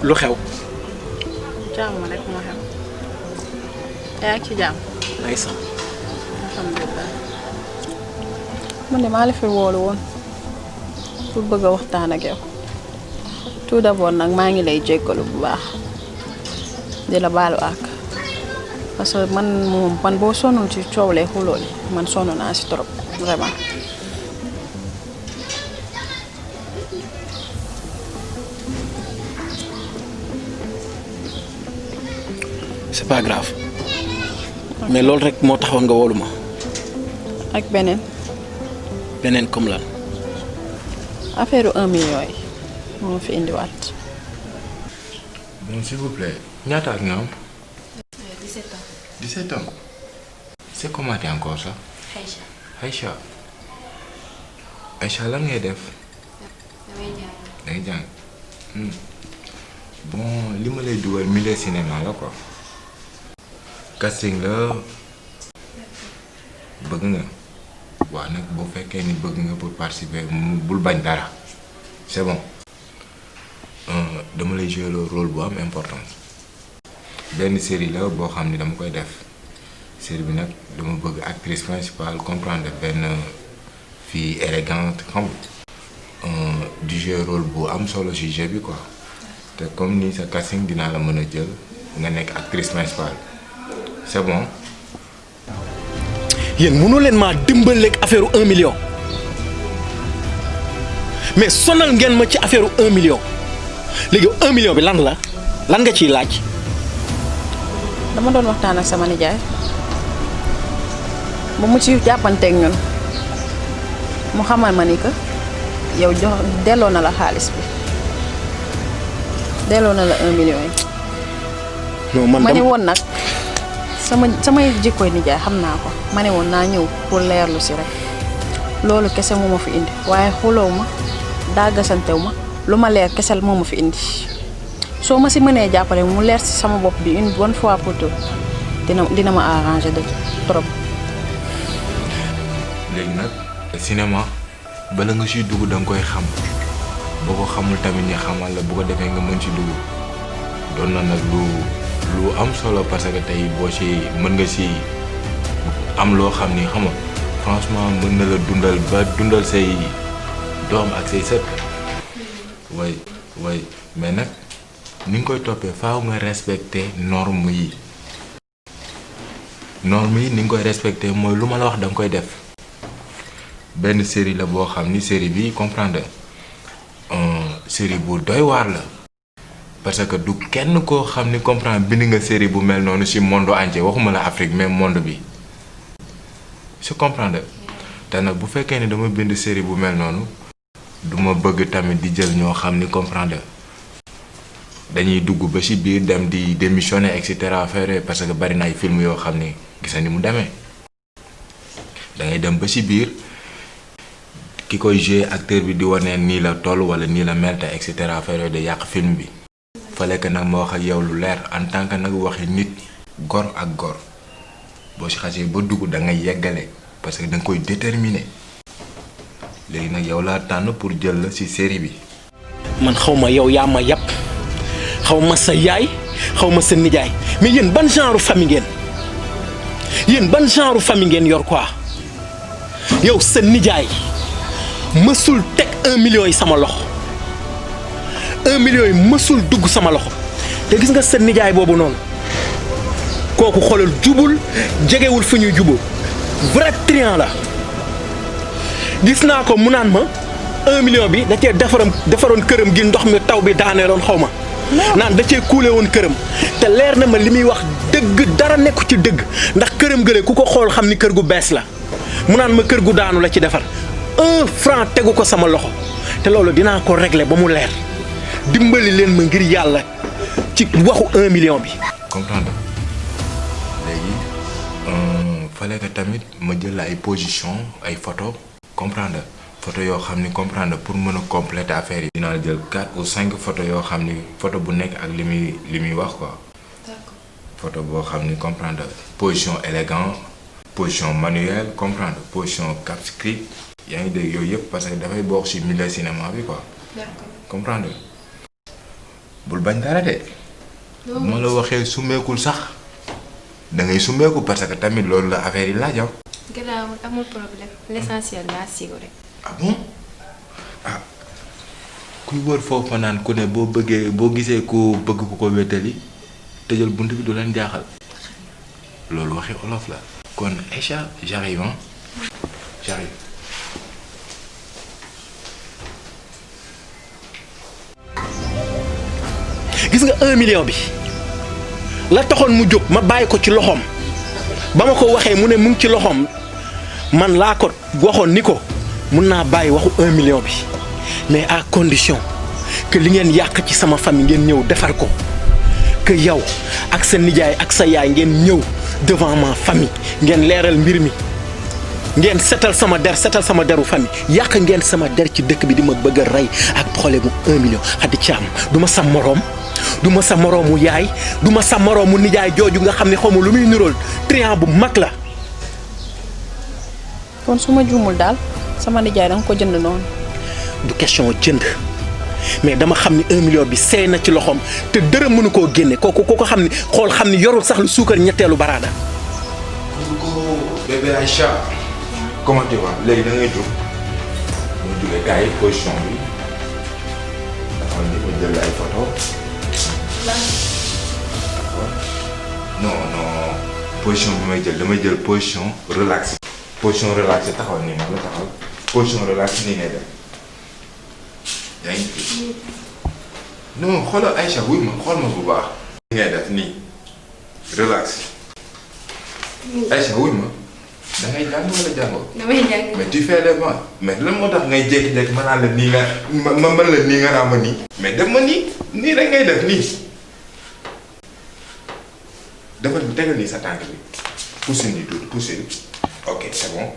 lu xew. jàmm rek moo xew. yaa ngi ci jàmm. ay sax. alhamdulilah. man de maa la fi woolu woon pour bëgg a waxtaan ak yow tout d'abord nag maa ngi lay jéggalu bu baax di la baalu àq parce que man boo sonnul ci coow lee xuloo li man sonn naa si trop vraiment. c'est pas grave mais loolu rek moo taxoon nga woolu ma. ak beneen. beneen comme lan. affaire 1 million yi moo fi indiwaat. bon s'il vous plaît ñaata at nga am. 17 ans. 17 ans. c'est comment t'es encore ça. Aïcha. Aïcha. Aïcha lan ngay def. damay jàng. dangay jàng. bon li ma lay dugal milieu cinéma la quoi. casting la bëgg nga. waaw nag boo fekkee ni bëgg nga pour participer bul bañ dara c'est bon. dama lay jouer le rôle bu am importance. benn série la boo xam ni dama koy def série bi nag dama bëgg actrice principale comprendre benn fille élégante xam du jouer rôle bu am solo ci jeu bi quoi. te comme ni sa casting dinaa la mën a jël nga nekk actrice principale c'est bon. yéen mënoo leen maa dimbaleeg affaire 1 million mais sonal ngeen ma ci affaire 1 million léegi 1 million bi lan la lan nga ciy laaj. dama doon waxtaan ak sama nijaay ba mu ci jàppanteeg ñun mu xamal ma ni que yow jox delloo na la xaalis bi delloo na la 1 million yi. non man ma ne woon nag samay jikkoy nijaay xam naa ko ma ne woon naa ñëw pour leerlu si rek loolu kese moo ma fi indi waaye xuloo ma daggasantew ma lu ma leer kesel moo ma fi indi soo ma si mënee jàppale mu leer si sama bopp bi une bonne fois pour tout dina ma arranger de trop. léegi nag cinéma bala nga siy dugg da nga koy xam boo ko xamul tamit ñi xamal la bu ko defee nga mën ci dugg doon na nag lu am solo parce que tey boo ci mën nga ci am loo xam ni xam nga franchement mën na la dundal ba dundal say doom ak say sët. way mais nag ni nga koy toppee faaw nga respecter normes yi ni nga koy respecter mooy lu ma la wax da nga koy def. benn série la boo xam ni série bi comprendre série bu doy waar la parce que du kenn koo xam ni comprendre bind nga série bu mel noonu ci monde entier waxuma la Afrique même monde bi je comprendre te nag bu fekkee ni dama bind série bu mel noonu duma bëgg tamit di jël ñoo xam ni comprendre dañuy dugg ba ci biir dem di démissionner et cetera faire parce que bari na ay film yoo xam ni gis ni mu demee da ngay dem ba ci biir. ki koy jouer acteur bi di wane nii la toll wala nii la mel te et cetera affaire de yàq film bi fallait que nag ma wax ak yow lu leer en tant que nag waxi nit gor ak gor boo si xasee ba dugg da ngay yeggale parce que da nga koy déterminer léegi nag yow laa tànn pour jël la ci série bi. man xaw ma yow yaa ma yàpp xaw ma sa yaay xaw ma sa nijaay mais yéen ban genre famille ngeen yor quoi yow sa nijaay. mësul teg 1 million yi sama loxo 1 million yi mësul dugg sama loxo te gis nga sa nijaay boobu noonu kooku xoolal jubul jegewul fu ñuy juboo vrai triant la gis naa ko mu naan ma 1 million bi da cee defaroon këram gi ndox mi taw bi daaneeloon xaw ma naan da cee kuule woon këram te leer na ma li muy wax dëgg dara nekku ci dëgg ndax këram gële ku ko xool xam ni kër gu bees la mu naan ma kër gu daanu la ci defar 1 franc tegu ko sama loxo te loolu dinaa ko régler ba mu leer dimbali leen ma ngir yàlla ci waxu 1 million bi. comprendre léegi fallait que tamit ma jël la ay position ay photo comprendre photo yoo xam ni comprendre pour mën a compléter affaire yi. dinaa jël 4 ou 5 photo yoo xam ni photo bu nekk ak li muy wax quoi. D'accord. photo boo xam ni comprendre position élégant position manuelle comprendre position cap script yaa ngi dégg yooyu yëpp parce que dafay bokk ci milieu cinéma bi quoi. D'accord. comprendre bul bañ dara de ma la waxee summeekul sax da ngay summeeku parce que tamit loolu la affaire yi laaj yow. garaawul amul problème l'essentiel daa siiw rek. ah bon ah kuy wër foofu naan ku ne boo bëggee boo gisee ku bëgg ku ko wéttali tëjal bunt bi du leen jaaxal loolu waxi olof la. kon Aïcha j'arrive hein j'arrive. gis nga 1 million bi la taxoon mu jóg ma bàyyi ko ci loxoom ba ma ko waxee mu ne mu ngi ci loxoom man laa ko waxoon ni ko mun naa bàyyi waxu 1 million bi mais à condition que li ngeen yàq ci sama famille ngeen ñëw defar ko que yow ak sa nijaay ak sa yaay ngeen ñëw devant ma famille ngeen leeral mbir mi ngeen setal sama deru famille yàq ngeen sama der ci dëkk bi di ma bëgg a rey ak problème mu 1 million Khady Thiam du ma sa moroom du ma sa moroomu yaay du ma sa moroomu nijaay jooju nga xam ne xaw ma lu muy nirool triant bu mag la. kon su ma juumul daal sama nijaay danga ko jënd noonu. du question jënd mais dama xam ni 1 million bi seey na ci loxoom te dërëm mënu koo génne kooku ko xam ni xool xam ni yorul sax lu suukar ñetteelu baraada. bébé Aïcha comment tu vas léegi da ngay jóg moo jógee gars yi position bi dafa ni ma jël ay photo non position bi may jël damay jël position relax taxawal nii ma la taxawal position relax nii ngay def yaa ngi fi non xoolal Aïcha wuy ma xool ma bu baax nii ngay def nii relax Aïcha wuy ma da ngay jàng wala jàngoo. damay jàng. mais tu fais les vents mais lan moo tax ngay jékki-jékki ma naan la nii nga ma mën la nii nga naa ma nii. mais def ma nii rek ngay def nii. dafa tegal nii sa tànk bi pousse nii tuuti pousse ok c'est bon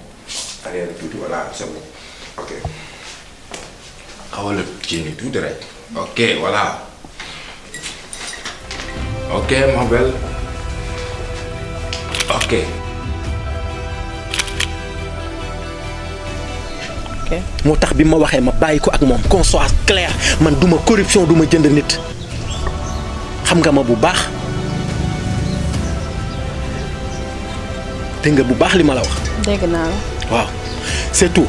arrière tuuti voilà c'est bon ok xawal la kii nii tuuti rek. ok voilà ok ma belle ok. moo tax bi ma waxee ma bàyyi ko ak moom qu'on soit clair man duma corruption duma jënd nit xam nga ma bu baax dégg nga bu baax li ma la wax. dégg naa la. waaw c'est tout.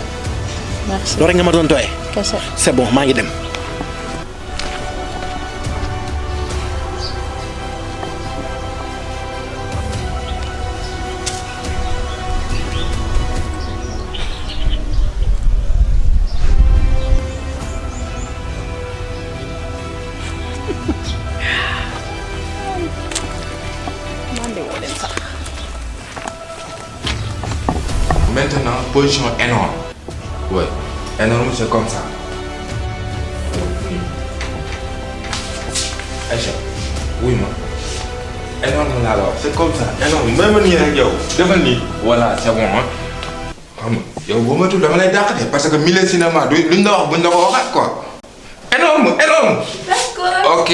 merci loolu rek nga ma doon doyee. kese. c'est bon maa ngi dem. Maintenant, position énorme. Ouais, énorme c'est comme ça. Aïcha, oui ma. Énorme là alors, c'est comme ça, énorme. Même nii rek yow, defal nii. Voilà, c'est bon hein. Xam nga yow boo matul dama lay dàq de parce que milieu cinéma du luñ la wax buñ la ko waxaat quoi. Énorme. d'accord. Ok.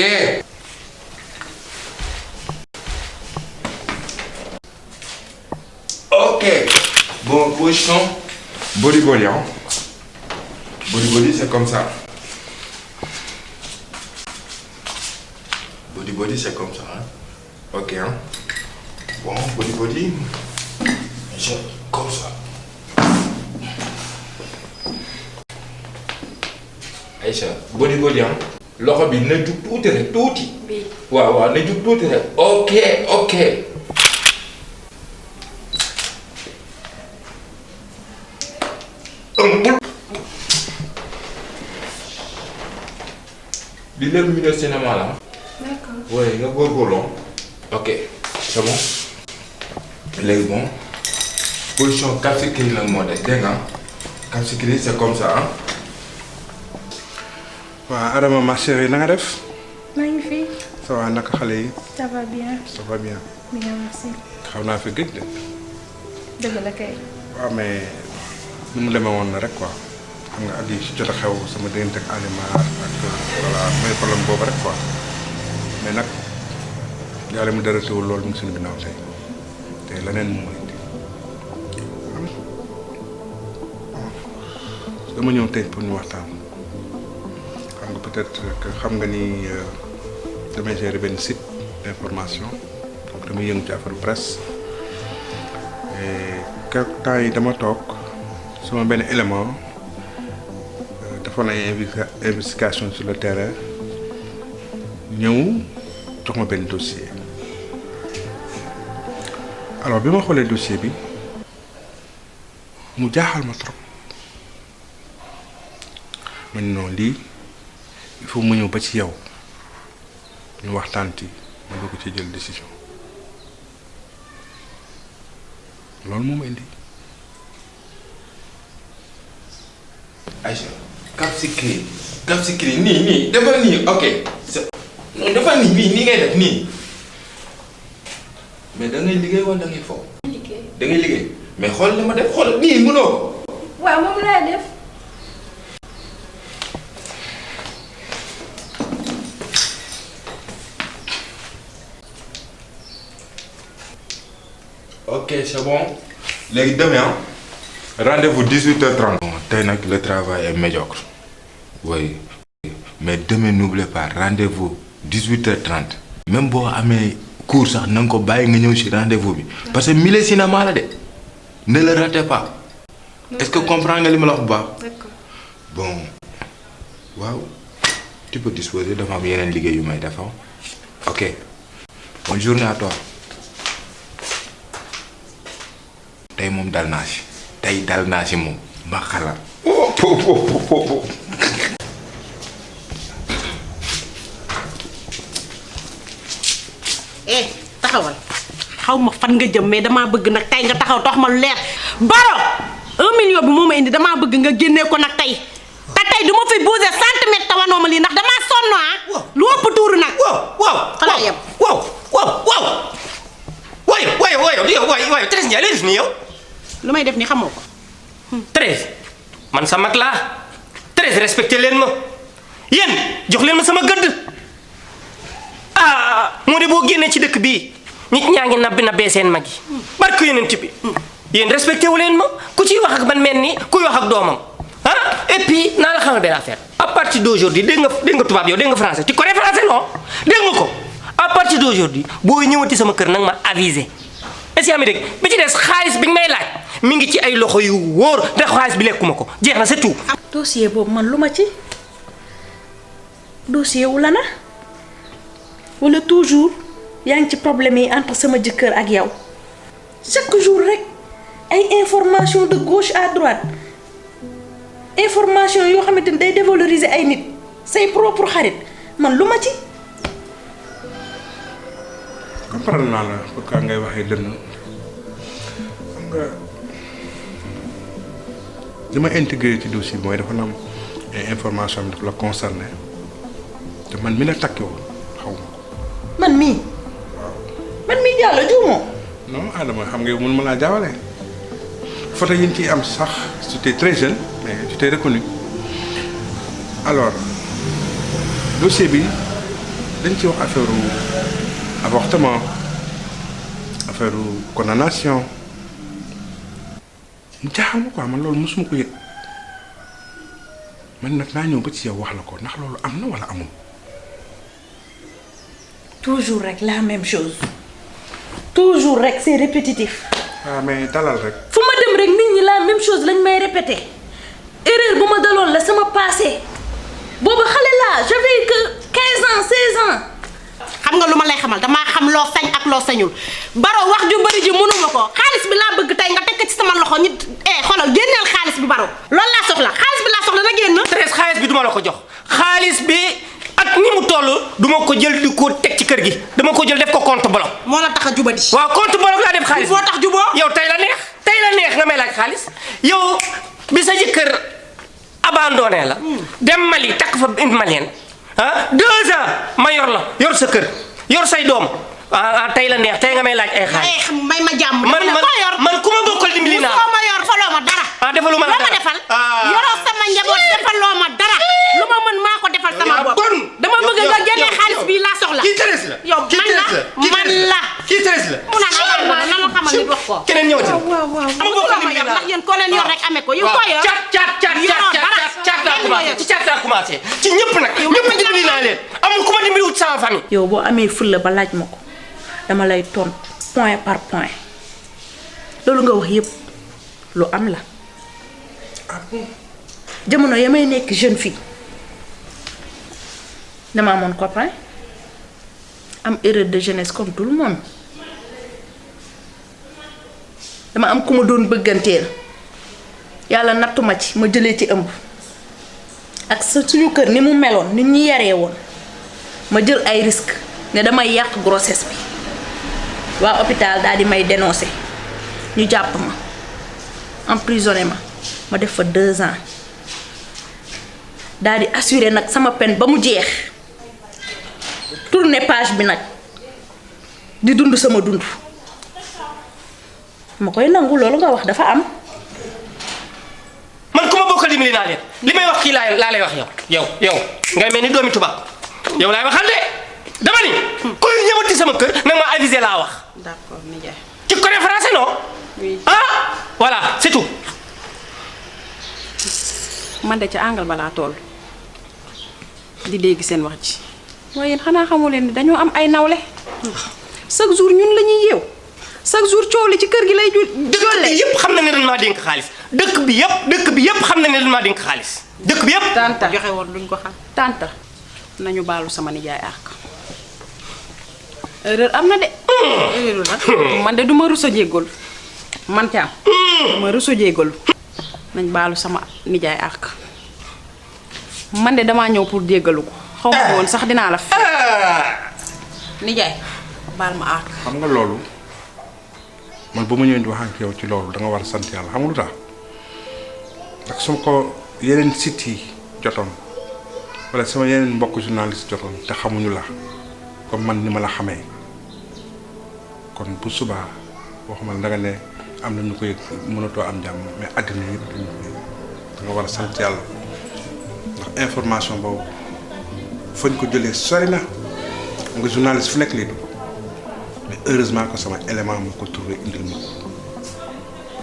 Ok. Bon, position body, hein. Body, c'est comme ça. Body, c'est comme ça, hein. Ok, hein. Bon, body, c'est comme ça. Aïcha, body, hein. Loxo bi na jug tuuti rek tuuti. bii waaw na jug tuuti rek. ok. Di leen milieu cinéma la. d'accord. Oui nga góorgóorlu. ok c'est bon. léegi bon position capsicule nag moo des dégg nga capsicule c'est comme ça ah. waaw Adama ma chérie na nga def. maa ngi fi. ça va naka xale yi. ça va bien. ça va bien. bien merci. xaw naa fi gëj de. dëgg la kay. waaw mais ni mu demee woon na rek quoi xam nga ak yi ci jot a xew sama diggante ak Alima ak voilà mooy problème boobu rek quoi mais nag yàlla mu dara teewul loolu mu ngi suñu ginnaaw tey te leneen moom mooy indi dama ñëw tey pour ñu waxtaan xam nga peut-être que xam nga ni damay gérer benn site d'information donc damay yëngu ci affaire presse et quelque temps yi dama toog sama benn élément defoon ay investigation sur le terrain ñëw jox ma benn dossier alors bi ma xoolee dossier bi mu jaaxal ma trop ma ne non lii il faut mu ñëw ba ci yow ñu waxtaan ci ma bëgg ci jël décision loolu moo ma indi. Aïcha Cap Skirring nii defal nii ok non defal nii ngay def nii mais da ngay liggéey wala da ngay fo. da ngay liggéey mais xool li ma def xool nii mënoo ko. waaw moom laa def. ok c'est bon. léegi demain rendez-vous 18h30. bon tey nag le travail est médiocre. oui mais demain n'oubliez pas rendez-vous 18h30. même boo amee cours sax na nga ko bàyyi nga ñëw ci rendez-vous bi. parce que milieu cinéma la de. ne le ratez pas. est-ce que comprends nga li ma la wax bu baax. D'accord. bon waaw tu peux disposer dafa am yeneen liggéey yu may def ok bonne journée à toi. tey moom dal naa si moom ma xalaat. taxawal xaw ma fan nga jëm mais damaa bëgg nag tey nga taxaw tax ma lu leer Baro 1 million bi moo ma indi damaa bëgg nga génnee ko nag tey te tey du ma fi bouger centimètre tawanoo ma lii ndax damaa sonn lu ëpp tuuru nag. xanaa yem waaw Thérèse Ndiaye lay def nii yow. lu may def nii xamoo ko. Thérèse man sa mag laa Thérèse respecté leen ma yéen jox leen ma sama gëdd moo de boo génnee ci dëkk bii nit ñaa ngi nabbee seen mag yi barke yeneen ci bi yéen respecté wu leen ma ku ciy wax ak man mel ni kuy wax ak doomam et puis naa la xamal benn affaire à partir d'aujourd'hui dégg nga tubaab yow dégg nga français tu connais français non dégg nga ko à partir d'aujourd'hui boo ñëwati sama kër nag ma avisé est-ce que yaa ngi dégg bi ci des xaalis bi nga may laaj mi ngi ci ay loxo yu wóor ndax xaalis bi lekkuma ko jeex na c'est tout. dossier boobu man lu ma ci dossier wu la na wala toujours yaa ngi ci problème yi entre sama jëkkër ak yow chaque jour rek ay information de gauche à droite information yoo xamante ni day dévaloriser ay nit say propre xarit man lu ma ci. comprendre naa la pourquoi ngay waxee dënn xam nga li ma intégré ci dossier bi mooy dafa am ay information bi dafa la concerné te man mi la takki woon xaw ma ko. man mii Diallo juumoo. non Adama xam nga yow mun ma laa jaawale photo yi ñu ciy am sax tu étais très jeune mais tu t'es reconnu alors dossier bi dañ ci wax affaire avortement affaire condamnation mu jaaxal ma quoi man loolu mosuma ko yëg man nag naa ñëw ba ci yow wax la ko ndax loolu am na wala amul. toujours rek la même chose toujours rek c'est répétitif. mais dalal rek. fu ma dem rek nit ñi la même chose lañ may répéter erreur bu ma daloon la sama passé boobu xale laa j'avais que 15 ans 16 ans. xam nga lu ma lay xamal damaa xam loo sañ ak loo sañul Baro wax ju bari ji mënuma ko xaalis bi laa bëgg tey nga tekk ci sama loxo nit xoolal génneel xaalis bi Baro loolu laa soxla xaalis bi laa soxla na génn. Thérèse xaalis bi duma la ko jox xaalis bi ak ni mu toll duma ko jël di ko teg ci kër gi dama ko jël def ko compte bloc. moo la tax a jubadi. waaw compte bloc laa def xaalis foo tax juboo. yow tey la neex nga may laaj xaalis yow bi sa jëkkër abandonné la dem Mali takk fa une malienne 2 ans ma yor la yor sa kër yor say doom tey la neex tey nga may laaj ay xaalis. may ma jàmm. man ku ma bokkal dimbali naa. ma yor defaloo ma dara. defaloo ma dara loo ma defal. yoroo sama njaboot defaloo ma dara. lu ma mën maa ko defal sama bopp. dama bëgg nga génne xaalis bi laa soxla. kii Thérèse la yow man la. kii Thérèse la. mu naan na la xamal nit wax ko. keneen ñëwati. waaw waaw waaw. ama bokkal dimbali naa ndax yéen koo leen yor rek amee ko yow koo yor. cat laa commencé ci ñëpp nag ñëpp dimbali naa leen amul ku ma dimbaliwut sama famille. yow boo amee fulla ba laaj ma ko dama lay tontu point par point loolu nga wax yépp lu am la. jamono ya may nekk jeune fille dama amoon copain am erreur de jeunesse comme tout le monde dama am ku ma doon bëgganteel yàlla nattu ma ci ma jëlee ci ëmb ak sa suñu kër ni mu meloon nit ñi yaree woon ma jël ay risque ne damay yàq grossesse bi waa hôpital daal di may dénoncé ñu jàpp ma emprisonné ma def fa 2 ans daal di assuré nag sama peine ba mu jeex tourné page bi nag di dund sama dund ma koy nangu loolu nga wax dafa am. man ku ma bokkal dimbali naa leen li may wax kii laa lay wax yow ngay mel ni doomi tubaab yow laay waxal de dama ni kuy ñëwati sama kër nag ma avisé laa wax. d'accord nijaay. tu connais français non. oui ah voilà c'est tout. man de ca àngal balaa tool di dégg seen wax ji waaye yéen xanaa xamu leen ni dañoo am ay nawle chaque jour ñun la ñuy yeew chaque jour coow li ci kër gi lay dëkk bi yëpp xam na ne dañ maa dénk xaalis dëkk bi yëpp xam na ne dañ maa dénk xaalis dëkk bi yëpp. tanta joxe woon luñ ko xam. tanta nañu baalu sama nijaay ak erreur am na de. erreur la man de du ma rus a jéggalu man caam du ma rus a jéggalu nañ baalu sama nijaay ak man de damaa ñëw pour jéggalu ko xaw ma woon sax dinaa la fi nijaay baal ma ak. xam nga loolu man bu ma ñëwee di wax ak yow ci loolu da nga war a sant yàlla xam nga lu tax ndax su ma ko yeneen sites yi jotoon wala sama yeneen mbokk journaliste jotoon te xamuñu la comme man ni ma la xamee kon bu subaa waxuma la da nga ne am na ñu koy mënatoo am jàmm mais àddina yëpp dañu koy da nga war a sant yàlla ndax information boobu fañ ko jëlee sori na nga journaliste fu nekk lay dugg mais heureusement que sama élément moo ko trouvé indil ma ko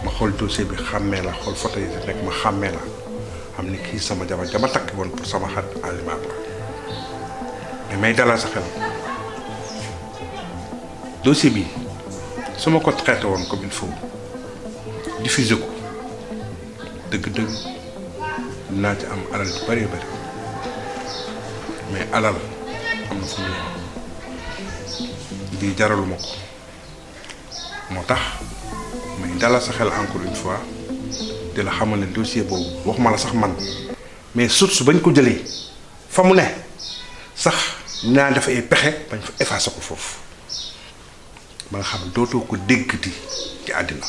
ma xool dossier bi xàmmee la xool photo yi nekk ma xàmmee la xam ni kii sama jabar dama takki woon pour sama xarit aliment la mais may dalal sa xel dossier bi su ma ko traité woon comme il faut diffuser ko dëgg-dëgg dinaa ci am alal yu bëree bëri mais alal am na fu mu yem di jaraluma ko moo tax may dalal sa xel encore une fois di la xamal ne dossier boobu waxuma la sax man mais source bañ ko jëlee fa mu ne sax naa def ay pexe bañ fa effacé ko foofu ba nga xam ne dootoo ko déggati ci àddina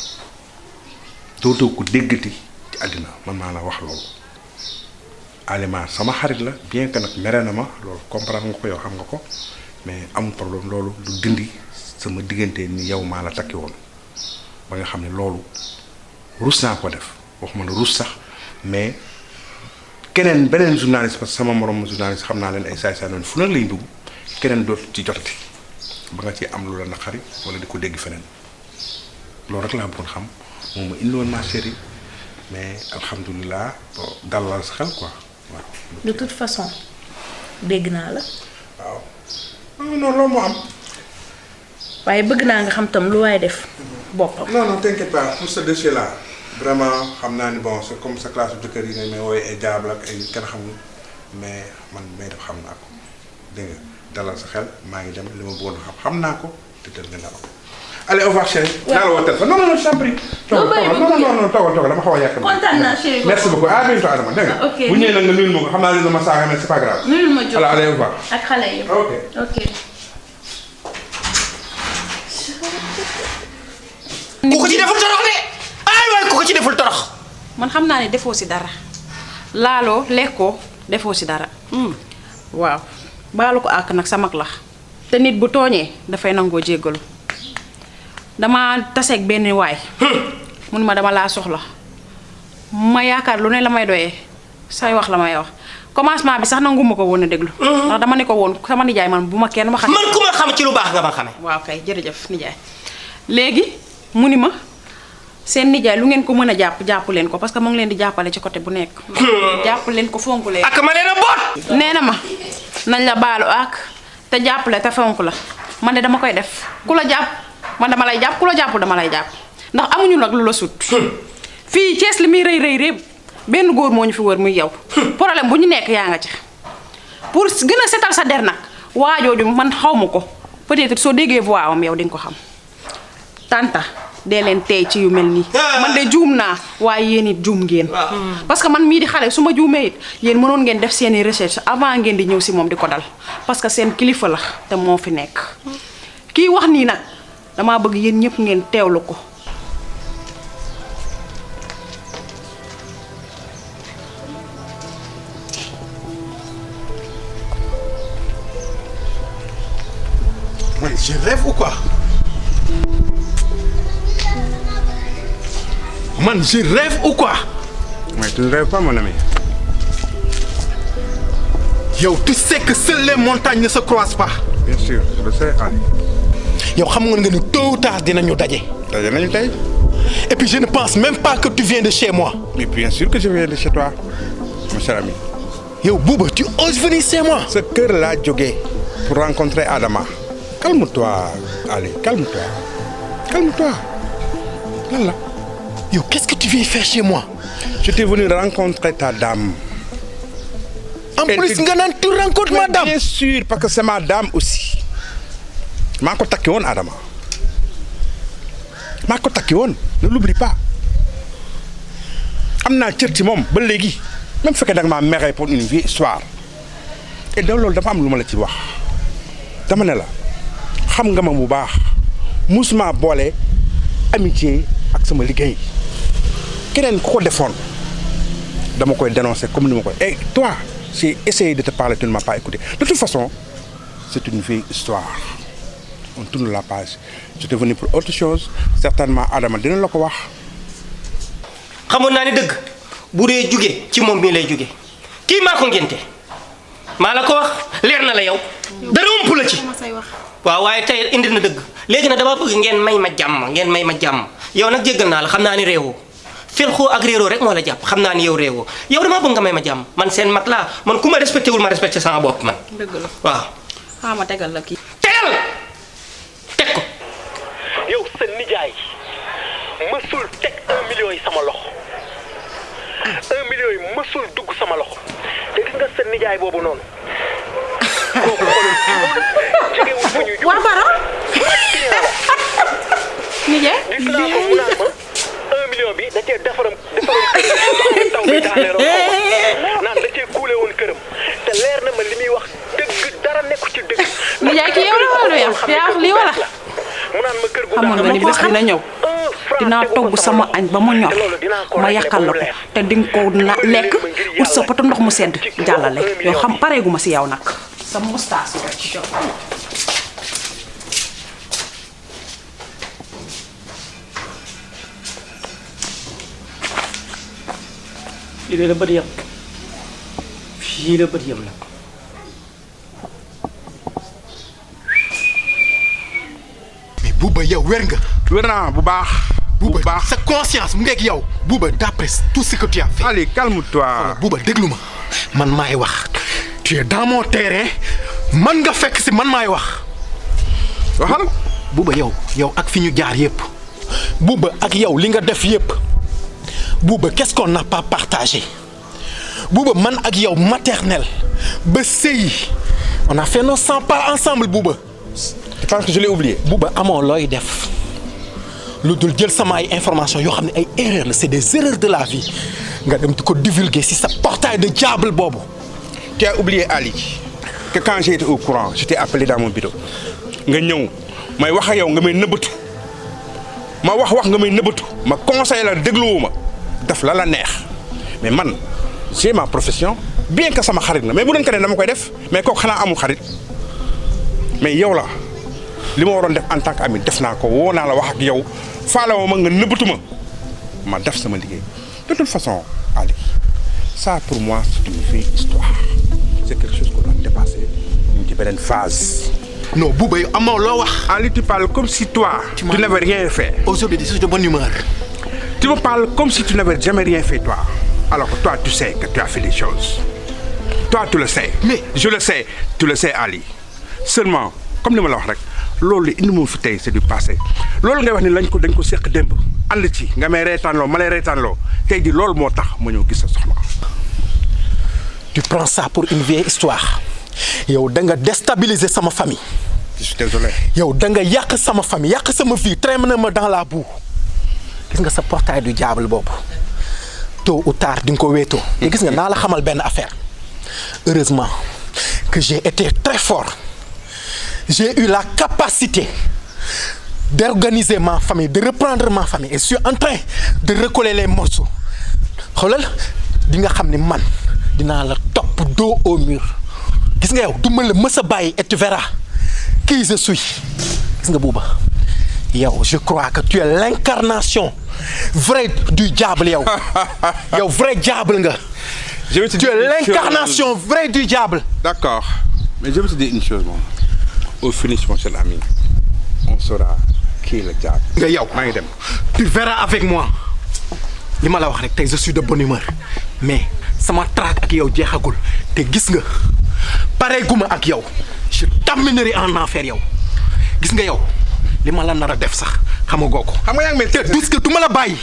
dootoo ko déggati ci àddina man maa la wax loolu Alima sama xarit la bien que nag mere na ma loolu comprendre nga ko yow xam nga ko mais amul problème loolu du dindi sama diggante ni yow maa la takki woon ba nga xam ne loolu rus naa ko def waxuma la rus sax mais keneen beneen journaliste parce que sama morom journaliste xam naa leen ay saay-saay noonu fu nag lay dugg keneen dootu ci jotati ba nga ci am lu la naqari wala di ko dégg feneen loolu rek laa bëggoon xam moom ma indi woon ma chérie mais alhamdulilah bon dalal sa xel quoi waaw. de toute façon dégg naa la. waaw non loolu moo am. waaye bëgg naa nga xam tam lu waay def boppam. non t'inquiète pas pour ce dossier là vraiment xam naa ni bon c'est comme sa classe de kër yi nga may woowee ay jaabal ak ay kenn xamul mais man may def xam naa ko dégg nga dalal sa xel maa ngi dem li ma bëggoon xam naa ko te tëdd nga nelaw. allez au revoir chérie. naa la woo téléphone non je t'en prie. non toogal dama xaw a yàq. kontaan naa chérie. merci beaucoup à bientôt Adama dégg nga. ok bu ñëwee nag nga nuyul ma ko xam naa ne dama saaga mais c'est pas grave. nuyul ma jóg allez au revoir. ak xale yi. ok. ku ko ci deful torox de ay waay ku ko ci deful torox. man xam naa ne defoo si dara laaloo lekkoo defoo si dara waaw baalu ko àkk nag sa mag la te nit bu tooñee dafay nangoo jéggalu dama taseeg benn waay mun ma dama laa soxla ma yaakaar lu ne la may doyee say wax la may wax commencement bi sax nanguma ko woon a déglu ndax dama ne ko woon sama nijaay man bu ma kenn waxat man ku ma xam ci lu baax nga ma xamee. waaw kay jërëjëf nijaay léegi mu ni ma seen nijaay lu ngeen ko mën a jàpp leen ko parce que mu ngi leen di jàppale ci côté bu nekk. jàpp leen ko fonk leen. ak ma leen a boot. nee na ma nañ la baalu ak te jàppale te fonk la man de dama koy def ku la jàpp man dama lay jàpp ku la jàppul dama lay jàpp ndax amuñu nag lu la sut. fii Thiès li muy rëy rëy benn góor moo ñu fi wër muy yow. problème bu ñu nekk yaa nga ci pour gën a setal sa der nag waajooju man xaw ma ko peut-être soo déggee voix am yow di nga ko xam tanta dee leen tey ci yu mel nii. man de juum naa waaye yéen it juum ngeen. parce que man mii di xale su ma juumee it yéen mënoon ngeen def seeni recherche avant ngeen di ñëw si moom di ko dal parce que seen kilifa la te moo fi nekk. kii wax nii nag damaa bëgg yéen ñëpp ngeen teewlu ko. Mais je rêve ou quoi? Man, je rêve ou quoi? Mais tu ne rêves pas, mon ami. Yo, tu sais que seules les montagnes ne se croisent pas. Bien sûr, je le sais, Ali. Yo, xam nga ni tôt ou tard dinañu daje. Daje nañu tey. Et puis je ne pense même pas que tu viens de chez moi. Mais bien sûr que je viens de chez toi, mon cher ami. Yo, Bouba, tu oses venir chez moi? Ce cœur-là jógee pour rencontrer Adama. Calme-toi, Ali, calme-toi. Calme-toi. Là. Yo, qu'est-ce que tu viens faire chez moi? Je t'ai venu rencontrer ta dame. En plus, tu rencontres ma dame. Bien sûr, parce que c'est ma dame aussi. maa ko takki woon Adama. maa ko takki woon, ne l'oublie pas. am naa cër ci moom ba léegi. même fekkee danga maa meree pour une vieille histoire. et donc loolu dafa am lu ma la ci wax. dama ne la xam nga ma bu baax musuma boole amitié ak sama liggéey. keneen ku ko defoon dama koy dénoncer comme ni ma koy. et toi j'ai essayé de te parler, tu ne m'as pas écouté. De toute façon c'est une vieille histoire. On tourne la page. J'étais venu pour autre chose. Certainement Adama dina la ko wax. xamoon naa ni dëgg bu dee jóge ci moom mii lay jóge kii maa ko ngénte maa la ko wax leer na la yow dara ëmp la ci waaw waaye tey indi na dëgg léegi nag dama bëgg ngeen may ma jàmm yow nag jéggal naa la xam naa ni réewoo felxoo ak réeroo rek moo la jàpp xam naa ni yow réewoo yow damaa bëgg nga may ma jàmm man seen mag laa man ku ma respecté wul ma respecté sama bopp man. dëgg la waaw. ma tegal la kii. tegal teg ko. yow sa nijaay mësul teg 1 million yi sama loxo 1 million yi mësul dugg sama loxo te gis nga sa nijaay boobu noonu. kooku jegewul fu ñuy. waa Baro. nijaay. gis naa ko mu naan ma 1 million bi da cee defaram taw bi daaneel naan da cee kuule woon këram te leer na ma li muy wax dëgg dara nekku ci dëgg. nijaay ki yow la wala yow yaa wax lii wala. mu naan ma kër gu xamoon nga ni bés dina ñëw dinaa togg sama añ ba mu ñor ma yàqal la ko te di nga ko lekk ut sa poto ndox mu sedd jàllale yow xam pareegu ma si yow nag sa moustache lii la bët yam fii la bët yam la. Bouba yow wér nga. wér naa bu baax. bu baax sa conscience mu ngeeg yow. Bouba d'après tout ce que tu as fait. allez calme-toi. Bouba déglu ma man maay wax tu es dans mon terrain man nga fekk si man maay wax. waxal. Bouba yow ak fi ñu jaar yépp Bouba ak yow li nga def yépp Bouba qu'est-ce qu'on n'a pas partagé Bouba man ak yow maternelle ba sëyi on a fait nos 100 pas ensemble Bouba. Je pense que je l'ai oublié. Bouba amoo looy def lu dul jël sama ay information yoo xam ne ay erreurs la c'est des erreurs de la vie nga dem di ko divulguer si sa portail de diable boobu. Tu as oublié Ali que quand j'ai été au courant je t'ai appelé dans mon bureau nga ñëw may wax ak yow nga may nëbbatu ma wax nga may nëbbatu ma conseillé la dégluwuma def la neex mais man j'ai ma profession bien que sama xarit la mais bu doon ko ne dama koy def mais kooku xanaa amul xarit mais yow la. li ma waroon def en tant qu'ami def naa ko woo naa la wax ak yow faale woo ma nga nëbbatu ma def sama liggéey de toute façon Ali ça pour moi c'est une vieille histoire c'est quelque chose qu'on doit dépasser ñu ci beneen phase. non Bouba yow amoo loo wax. Ali tu parles comme si toi tu n'avais rien fait. Aujourd'hui je suis de bonne humeur. Tu me parles comme si tu n'avais jamais rien fait, toi. Alors que toi, tu sais que tu as fait des choses. Toi, tu le sais. Mais je le sais. Tu le sais, Ali. Seulement, comme je me l'ai dit, loolu indi moom fi tey c'est du passé loolu ngay wax ni lañ ko seq démb ànd ci nga may reetaanloo ma lay reetaanloo tey di loolu moo tax ma ñëw gis sa soxna. tu prends ça pour une vieille histoire yow da nga déstabiliser sama famille. je suis désolé. yow da nga yàq sama famille yàq sama vie traîner ma dans la boue gis nga sa portail du diable boobu tôt ou tard di nga ko wéetoo. te gis nga naa la xamal benn affaire heureusement que j'ai été très fort. J'ai eu la capacité d'organiser ma famille, de reprendre ma famille et je suis en train de recoller les morceaux. xoolal di nga xam ni man dinaa la topp dos au mur gis nga yow du ma la mës a bàyyi et tu verras qui je suis gis nga Bouba yow je crois que tu es l'incarnation vraie du diable yow yow vrai diable nga. Je vais te tu dire es une l'incarnation chose. vraie du diable. D'accord, mais je vais te dire une chose moom. Au finish mon cher ami on saura qui est le diable. nga yow maa ngi dem. tu verras avec moi li ma la wax rek tey je suis de bonne humeur mais sama traque ak yow jeexagul te gis nga pareeguma ak yow je t'emmènerai en enfer yow gis nga yow li ma la nar a def sax xamagoo ko. xam nga yaa ngi may te puisque du ma la bàyyi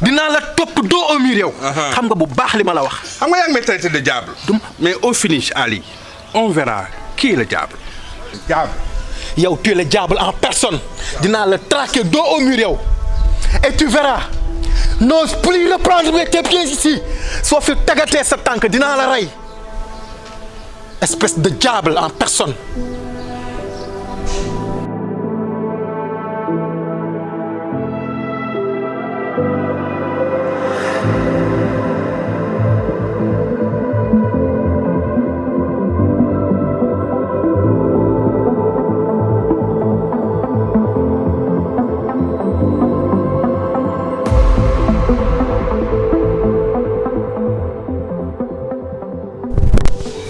dinaa la topp dos au mur yow. xam nga bu baax li ma la wax. xam nga yaa ngi may traité de diable. mais au finish Ali on verra qui est le diable. Diable. yow tu es le diable en personne dinaa la traquer dos au mur yow et tu verras n'ose plus reprendre tes pieds ici soo fi tagatee sa tànk dinaa la rey espèce de diable en personne.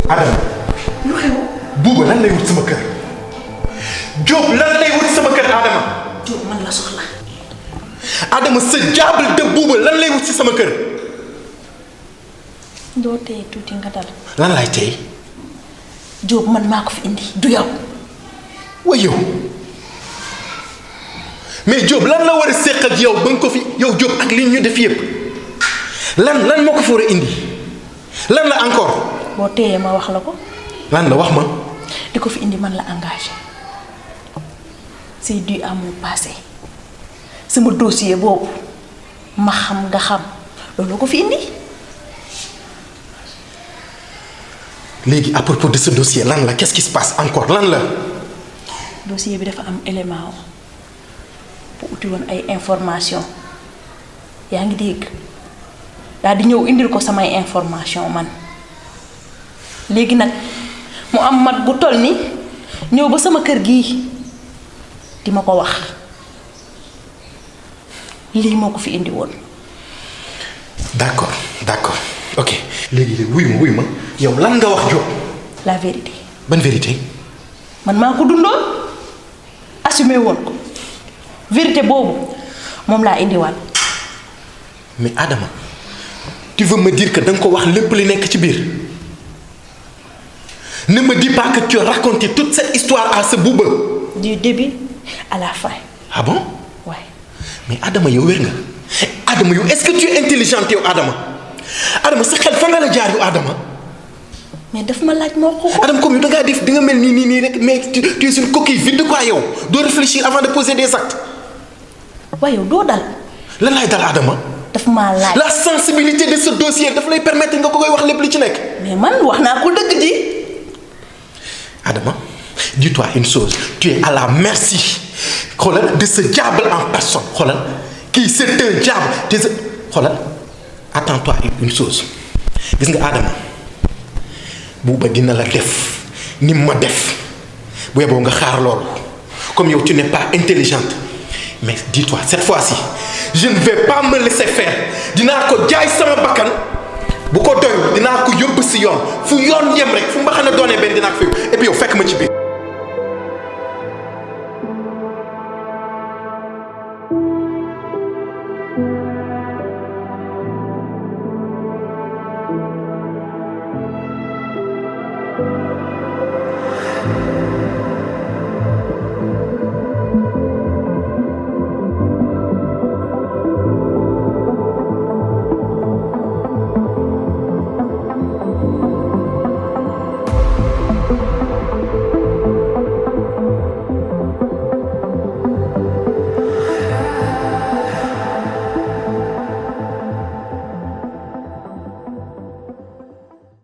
Adama lu xew Bouba lan lay wut sama kër Diop lan lay wut sama kër Adama. Diop man la soxla. Adama sa diable de Bouba lan lay wut si sama kër. doo tey tuuti nga dal. lan lay tey. Diop man maa ko fi indi du yow. way yow mais Diop lan la war a séq ak yow ba nga ko fi yow Diop ak li ñu def yëpp lan moo ko fa war a indi lan la encore. boo téyee ma wax la ko. lan la wax ma. di ko fi indi man la engagé c'est dû à mon passé sama dossier boobu ma xam nga xam loolu ko fi indi. léegi à propos de ce dossier lan la qu'est-ce qui se passe encore lan la. dossier bi dafa am élément bu uti woon ay information yaa ngi dégg daal di ñëw indil ko samay information man léegi nag mu am mat bu toll ni ñëw ba sama kër gii di ma ko wax lii moo ko fi indi woon. d'accord ok léegi wuy ma yow lan nga wax Diop. la vérité. ban vérité. man maa ko dundoon assumé woon ko vérité boobu moom laa indiwaat. mais Adama tu veux me dire que da nga ko wax lépp li nekk ci biir ne me dis pas que tu as raconté toute cette histoire à ce Bouba. du début à la fin. ah bon. ouais. mais Adama yow wér nga Adama yow est-ce que tu es intelligente yow Adama sa xel fan la jaar yow Adama. mais daf ma laaj moo ko. Adama comme yow da ngaa def di nga mel nii rek mais tu es une coquille vide quoi yow doo réfléchir avant de poser des actes. waaye yow doo dal. lan laay dal Adama. daf maa laaj. la sensibilité de ce dossier daf lay permettre nga ko koy wax lépp li ci nekk. mais man wax naa ko dëgg ji. Adama dis-toi une chose tu es à la merci xoolal de ce diable en personne xoolal kii c'est un diable te xoolal attends-toi une chose gis nga Adama Bouba dina la def ni ma def bu yeboo nga xaar loolu comme yow tu n'es pas intelligente mais dis-toi cette fois-ci je ne vais pas me laisser faire dinaa ko jaay sama bakkan bu ko doyul dinaa ko yóbbu si yoon fu yoon yem rek fu mbaxana doonee benn dinaa ko fi et puis yow fekk ma ci biir. la